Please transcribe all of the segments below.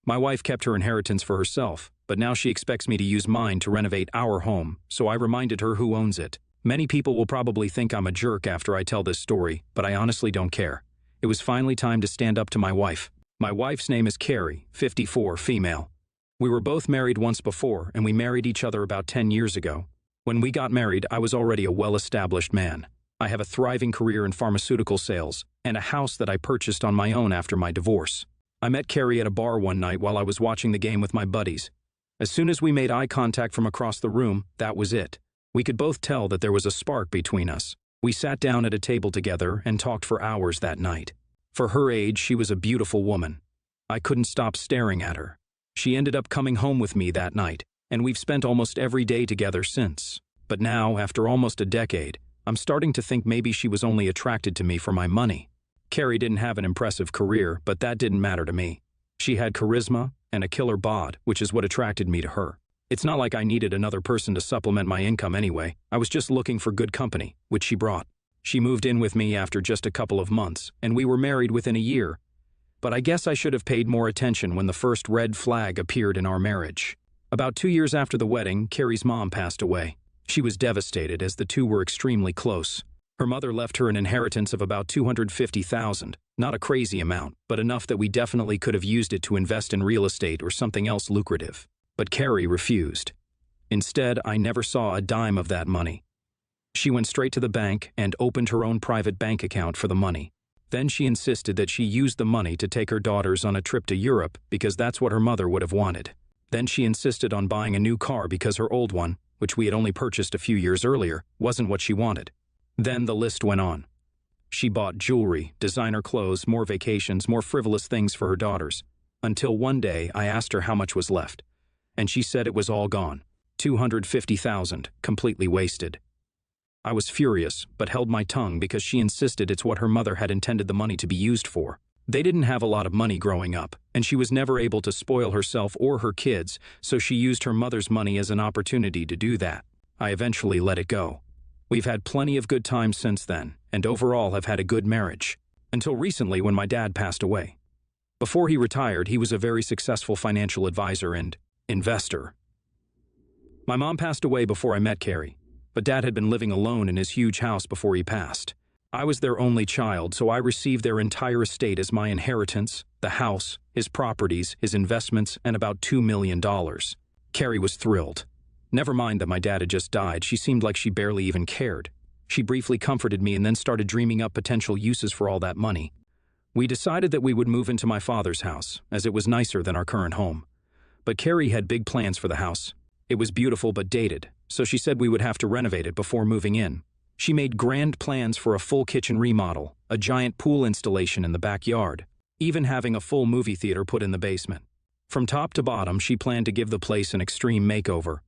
My wife kept her inheritance for herself, but now she expects me to use mine to renovate our home, so I reminded her who owns it. Many people will probably think I'm a jerk after I tell this story, but I honestly don't care. It was finally time to stand up to my wife. My wife's name is Carrie, 54, female. We were both married once before, and we married each other about 10 years ago. When we got married, I was already a well-established man. I have a thriving career in pharmaceutical sales, and a house that I purchased on my own after my divorce. I met Carrie at a bar one night while I was watching the game with my buddies. As soon as we made eye contact from across the room, that was it. We could both tell that there was a spark between us. We sat down at a table together and talked for hours that night. For her age, she was a beautiful woman. I couldn't stop staring at her. She ended up coming home with me that night, and we've spent almost every day together since. But now, after almost a decade, I'm starting to think maybe she was only attracted to me for my money. Carrie didn't have an impressive career, but that didn't matter to me. She had charisma and a killer bod, which is what attracted me to her. It's not like I needed another person to supplement my income anyway. I was just looking for good company, which she brought. She moved in with me after just a couple of months, and we were married within a year. But I guess I should have paid more attention when the first red flag appeared in our marriage. About 2 years after the wedding, Carrie's mom passed away. She was devastated as the two were extremely close. Her mother left her an inheritance of about $250,000, not a crazy amount, but enough that we definitely could have used it to invest in real estate or something else lucrative. But Carrie refused. Instead, I never saw a dime of that money. She went straight to the bank and opened her own private bank account for the money. Then she insisted that she use the money to take her daughters on a trip to Europe because that's what her mother would have wanted. Then she insisted on buying a new car because her old one, which we had only purchased a few years earlier, wasn't what she wanted. Then the list went on. She bought jewelry, designer clothes, more vacations, more frivolous things for her daughters. Until one day, I asked her how much was left. And she said it was all gone. $250,000, completely wasted. I was furious, but held my tongue because she insisted it's what her mother had intended the money to be used for. They didn't have a lot of money growing up, and she was never able to spoil herself or her kids, so she used her mother's money as an opportunity to do that. I eventually let it go. We've had plenty of good times since then, and overall have had a good marriage. Until recently when my dad passed away. Before he retired, he was a very successful financial advisor and investor. My mom passed away before I met Carrie, but Dad had been living alone in his huge house before he passed. I was their only child, so I received their entire estate as my inheritance, the house, his properties, his investments, and about $2 million. Carrie was thrilled. Never mind that my dad had just died, she seemed like she barely even cared. She briefly comforted me and then started dreaming up potential uses for all that money. We decided that we would move into my father's house, as it was nicer than our current home. But Carrie had big plans for the house. It was beautiful but dated, so she said we would have to renovate it before moving in. She made grand plans for a full kitchen remodel, a giant pool installation in the backyard, even having a full movie theater put in the basement. From top to bottom, she planned to give the place an extreme makeover.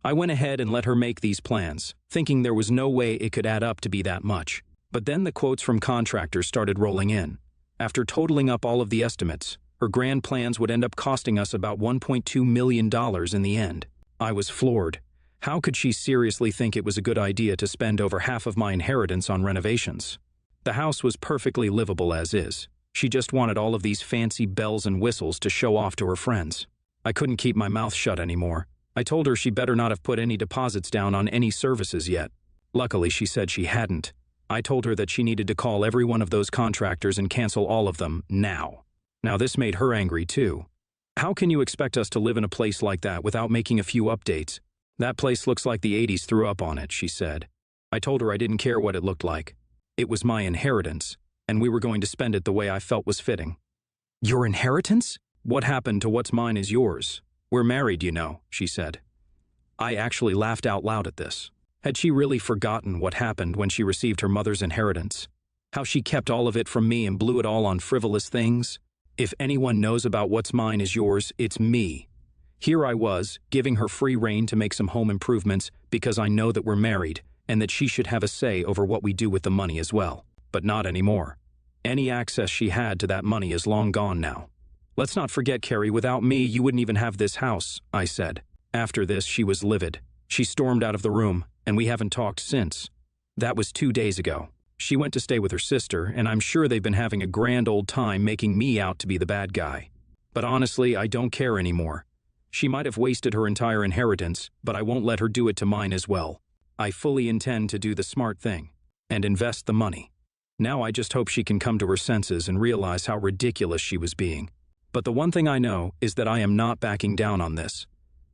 I went ahead and let her make these plans, thinking there was no way it could add up to be that much. But then the quotes from contractors started rolling in. After totaling up all of the estimates, her grand plans would end up costing us about $1.2 million in the end. I was floored. How could she seriously think it was a good idea to spend over half of my inheritance on renovations? The house was perfectly livable as is. She just wanted all of these fancy bells and whistles to show off to her friends. I couldn't keep my mouth shut anymore. I told her she better not have put any deposits down on any services yet. Luckily, she said she hadn't. I told her that she needed to call every one of those contractors and cancel all of them now. Now this made her angry too. How can you expect us to live in a place like that without making a few updates? That place looks like the 80s threw up on it, she said. I told her I didn't care what it looked like. It was my inheritance, and we were going to spend it the way I felt was fitting. Your inheritance? What happened to what's mine is yours. We're married, you know, she said. I actually laughed out loud at this. Had she really forgotten what happened when she received her mother's inheritance? How she kept all of it from me and blew it all on frivolous things? If anyone knows about what's mine is yours, it's me. Here I was, giving her free rein to make some home improvements because I know that we're married and that she should have a say over what we do with the money as well. But not anymore. Any access she had to that money is long gone now. Let's not forget, Carrie, without me, you wouldn't even have this house, I said. After this, she was livid. She stormed out of the room, and we haven't talked since. That was 2 days ago. She went to stay with her sister, and I'm sure they've been having a grand old time making me out to be the bad guy. But honestly, I don't care anymore. She might have wasted her entire inheritance, but I won't let her do it to mine as well. I fully intend to do the smart thing and invest the money. Now I just hope she can come to her senses and realize how ridiculous she was being. But the one thing I know is that I am not backing down on this.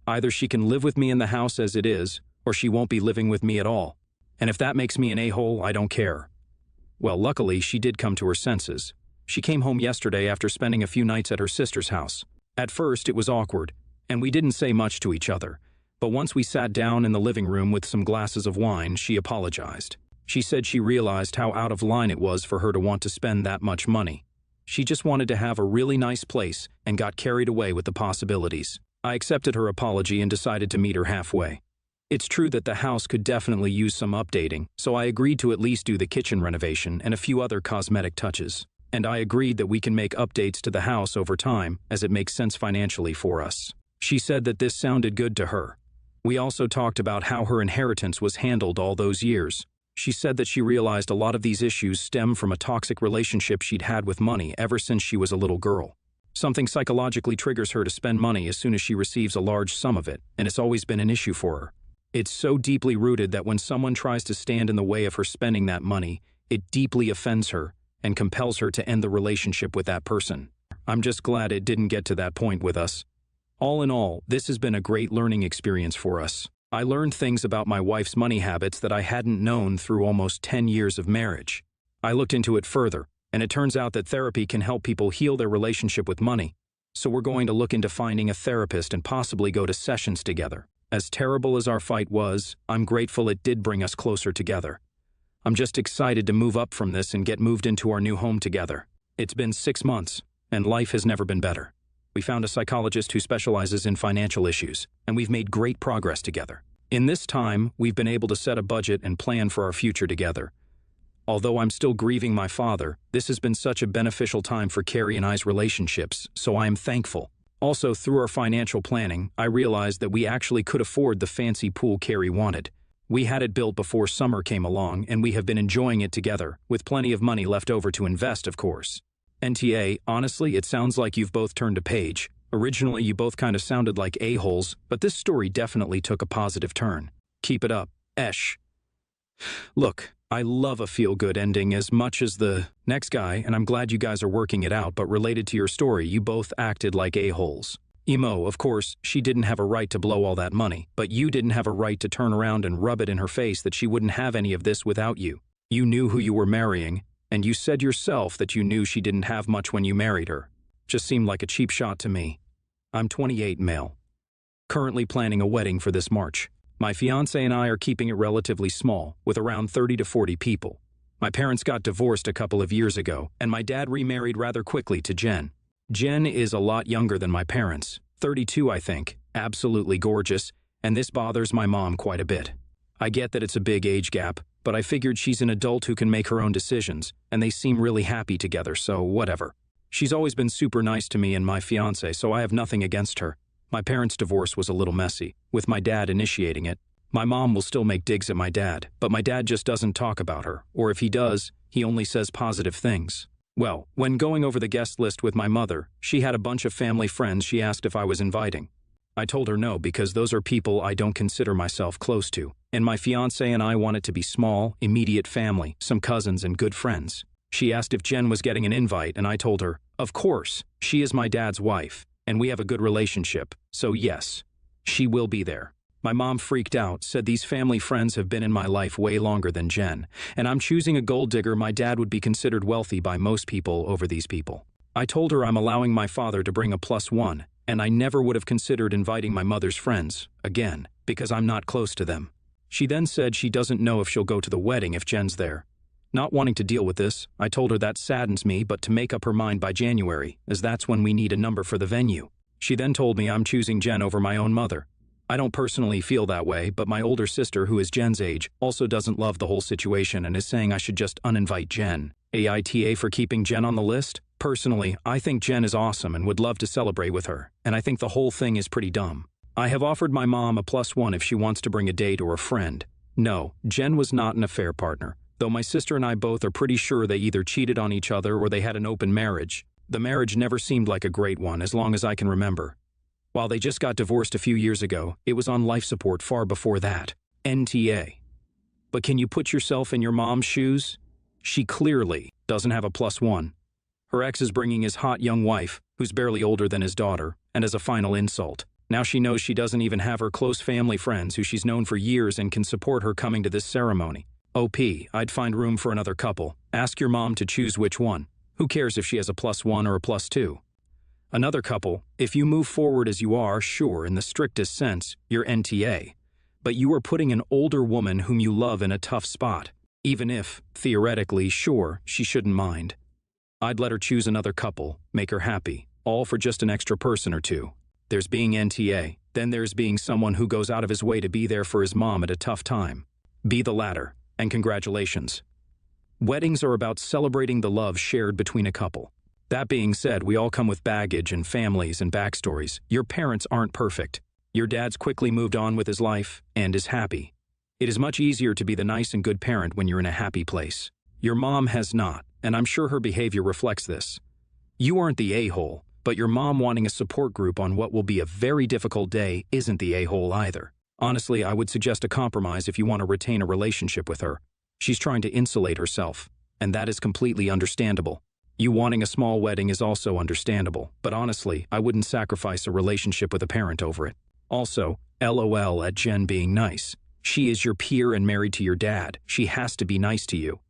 Either she can live with me in the house as it is, or she won't be living with me at all. And if that makes me an a-hole, I don't care. Well, luckily, she did come to her senses. She came home yesterday after spending a few nights at her sister's house. At first, it was awkward, and we didn't say much to each other. But once we sat down in the living room with some glasses of wine, she apologized. She said she realized how out of line it was for her to want to spend that much money. She just wanted to have a really nice place and got carried away with the possibilities. I accepted her apology and decided to meet her halfway. It's true that the house could definitely use some updating, so I agreed to at least do the kitchen renovation and a few other cosmetic touches. And I agreed that we can make updates to the house over time as it makes sense financially for us. She said that this sounded good to her. We also talked about how her inheritance was handled all those years. She said that she realized a lot of these issues stem from a toxic relationship she'd had with money ever since she was a little girl. Something psychologically triggers her to spend money as soon as she receives a large sum of it, and it's always been an issue for her. It's so deeply rooted that when someone tries to stand in the way of her spending that money, it deeply offends her and compels her to end the relationship with that person. I'm just glad it didn't get to that point with us. All in all, this has been a great learning experience for us. I learned things about my wife's money habits that I hadn't known through almost 10 years of marriage. I looked into it further, and it turns out that therapy can help people heal their relationship with money. So we're going to look into finding a therapist and possibly go to sessions together. As terrible as our fight was, I'm grateful it did bring us closer together. I'm just excited to move up from this and get moved into our new home together. It's been 6 months, and life has never been better. We found a psychologist who specializes in financial issues, and we've made great progress together. In this time, we've been able to set a budget and plan for our future together. Although I'm still grieving my father, this has been such a beneficial time for Carrie and I's relationships, so I am thankful. Also, through our financial planning, I realized that we actually could afford the fancy pool Carrie wanted. We had it built before summer came along, and we have been enjoying it together, with plenty of money left over to invest, of course. NTA, honestly, it sounds like you've both turned a page. Originally, you both kind of sounded like a-holes, but this story definitely took a positive turn. Keep it up, Esh. Look, I love a feel-good ending as much as the next guy, and I'm glad you guys are working it out, but related to your story, you both acted like a-holes. Emo, of course, she didn't have a right to blow all that money, but you didn't have a right to turn around and rub it in her face that she wouldn't have any of this without you. You knew who you were marrying, and you said yourself that you knew she didn't have much when you married her. Just seemed like a cheap shot to me. I'm 28 male. Currently planning a wedding for this March. My fiancé and I are keeping it relatively small, with around 30 to 40 people. My parents got divorced a couple of years ago, and my dad remarried rather quickly to Jen. Jen is a lot younger than my parents, 32 I think, absolutely gorgeous, and this bothers my mom quite a bit. I get that it's a big age gap, but I figured she's an adult who can make her own decisions, and they seem really happy together, so whatever. She's always been super nice to me and my fiancé, so I have nothing against her. My parents' divorce was a little messy, with my dad initiating it. My mom will still make digs at my dad, but my dad just doesn't talk about her, or if he does, he only says positive things. Well, when going over the guest list with my mother, she had a bunch of family friends she asked if I was inviting. I told her no because those are people I don't consider myself close to, and my fiancé and I want it to be small, immediate family, some cousins and good friends. She asked if Jen was getting an invite, and I told her, of course, she is my dad's wife, and we have a good relationship, so yes, she will be there. My mom freaked out, said these family friends have been in my life way longer than Jen, and I'm choosing a gold digger my dad would be considered wealthy by most people over these people. I told her I'm allowing my father to bring a +1, and I never would have considered inviting my mother's friends, again, because I'm not close to them. She then said she doesn't know if she'll go to the wedding if Jen's there. Not wanting to deal with this, I told her that saddens me, but to make up her mind by January, as that's when we need a number for the venue. She then told me I'm choosing Jen over my own mother. I don't personally feel that way, but my older sister, who is Jen's age, also doesn't love the whole situation and is saying I should just uninvite Jen. AITA for keeping Jen on the list? Personally, I think Jen is awesome and would love to celebrate with her, and I think the whole thing is pretty dumb. I have offered my mom a +1 if she wants to bring a date or a friend. No, Jen was not an affair partner, though my sister and I both are pretty sure they either cheated on each other or they had an open marriage. The marriage never seemed like a great one as long as I can remember. While they just got divorced a few years ago, it was on life support far before that. NTA. But can you put yourself in your mom's shoes? She clearly doesn't have a +1. Her ex is bringing his hot young wife, who's barely older than his daughter, and as a final insult. Now she knows she doesn't even have her close family friends who she's known for years and can support her coming to this ceremony. I'd find room for another couple. Ask your mom to choose which one. Who cares if she has a +1 or a +2? Another couple, if you move forward as you are, sure, in the strictest sense, you're NTA. But you are putting an older woman whom you love in a tough spot. Even if, theoretically, sure, she shouldn't mind. I'd let her choose another couple, make her happy, all for just an extra person or two. There's being NTA, then there's being someone who goes out of his way to be there for his mom at a tough time. Be the latter, and congratulations. Weddings are about celebrating the love shared between a couple. That being said, we all come with baggage and families and backstories. Your parents aren't perfect. Your dad's quickly moved on with his life and is happy. It is much easier to be the nice and good parent when you're in a happy place. Your mom has not, and I'm sure her behavior reflects this. You aren't the a-hole, but your mom wanting a support group on what will be a very difficult day isn't the a-hole either. Honestly, I would suggest a compromise if you want to retain a relationship with her. She's trying to insulate herself, and that is completely understandable. You wanting a small wedding is also understandable, but honestly, I wouldn't sacrifice a relationship with a parent over it. Also, LOL at Jen being nice. She is your peer and married to your dad. She has to be nice to you.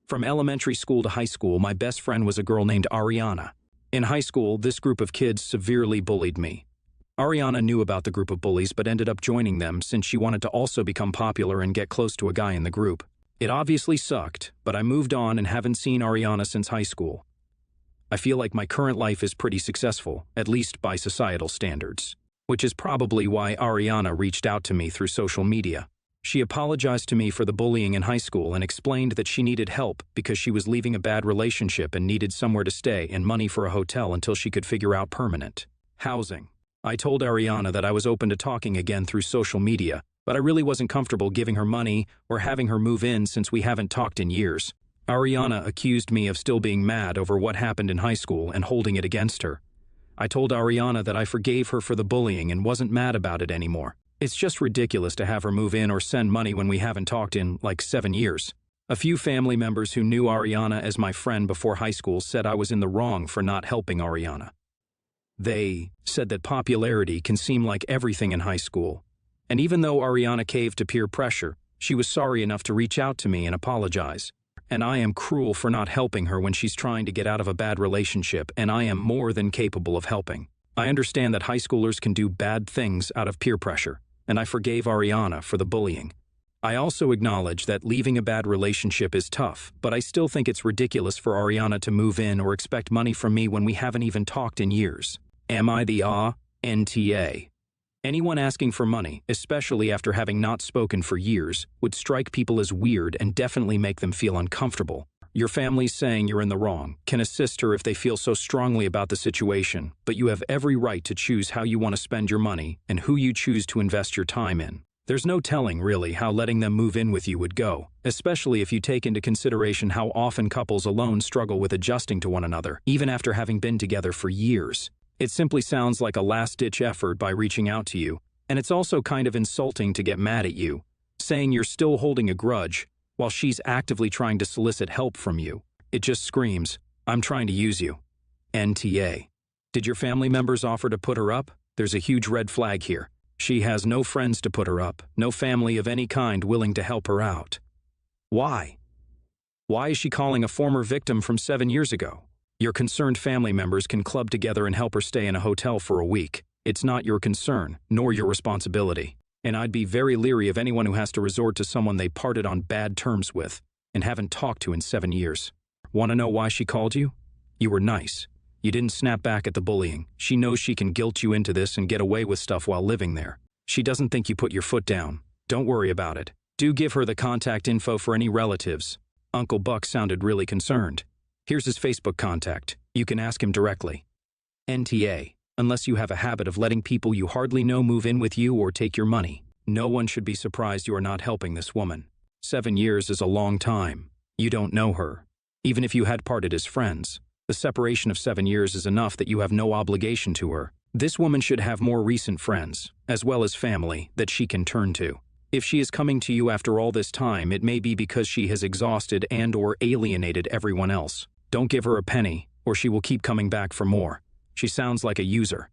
From elementary school to high school, my best friend was a girl named Ariana. In high school, this group of kids severely bullied me. Ariana knew about the group of bullies but ended up joining them since she wanted to also become popular and get close to a guy in the group. It obviously sucked, but I moved on and haven't seen Ariana since high school. I feel like my current life is pretty successful, at least by societal standards. Which is probably why Ariana reached out to me through social media. She apologized to me for the bullying in high school and explained that she needed help because she was leaving a bad relationship and needed somewhere to stay and money for a hotel until she could figure out permanent housing. I told Ariana that I was open to talking again through social media, but I really wasn't comfortable giving her money or having her move in since we haven't talked in years. Ariana accused me of still being mad over what happened in high school and holding it against her. I told Ariana that I forgave her for the bullying and wasn't mad about it anymore. It's just ridiculous to have her move in or send money when we haven't talked in, like, 7 years. A few family members who knew Ariana as my friend before high school said I was in the wrong for not helping Ariana. They said that popularity can seem like everything in high school. And even though Ariana caved to peer pressure, she was sorry enough to reach out to me and apologize. And I am cruel for not helping her when she's trying to get out of a bad relationship, and I am more than capable of helping. I understand that high schoolers can do bad things out of peer pressure, and I forgave Ariana for the bullying. I also acknowledge that leaving a bad relationship is tough, but I still think it's ridiculous for Ariana to move in or expect money from me when we haven't even talked in years. Am I the NTA? Anyone asking for money, especially after having not spoken for years, would strike people as weird and definitely make them feel uncomfortable. Your family's saying you're in the wrong, can assist her if they feel so strongly about the situation, but you have every right to choose how you want to spend your money and who you choose to invest your time in. There's no telling, really, how letting them move in with you would go, especially if you take into consideration how often couples alone struggle with adjusting to one another, even after having been together for years. It simply sounds like a last-ditch effort by reaching out to you, and it's also kind of insulting to get mad at you, saying you're still holding a grudge while she's actively trying to solicit help from you. It just screams, I'm trying to use you. NTA. Did your family members offer to put her up? There's a huge red flag here. She has no friends to put her up, no family of any kind willing to help her out. Why? Why is she calling a former victim from 7 years ago? Your concerned family members can club together and help her stay in a hotel for a week. It's not your concern, nor your responsibility. And I'd be very leery of anyone who has to resort to someone they parted on bad terms with and haven't talked to in 7 years. Want to know why she called you? You were nice. You didn't snap back at the bullying. She knows she can guilt you into this and get away with stuff while living there. She doesn't think you put your foot down. Don't worry about it. Do give her the contact info for any relatives. Uncle Buck sounded really concerned. Here's his Facebook contact. You can ask him directly. NTA. Unless you have a habit of letting people you hardly know move in with you or take your money, no one should be surprised you are not helping this woman. 7 years is a long time. You don't know her. Even if you had parted as friends, The separation of 7 years is enough that you have no obligation to her. This woman should have more recent friends, as well as family, that she can turn to. If she is coming to you after all this time, it may be because she has exhausted and/or alienated everyone else. Don't give her a penny, or she will keep coming back for more. She sounds like a user.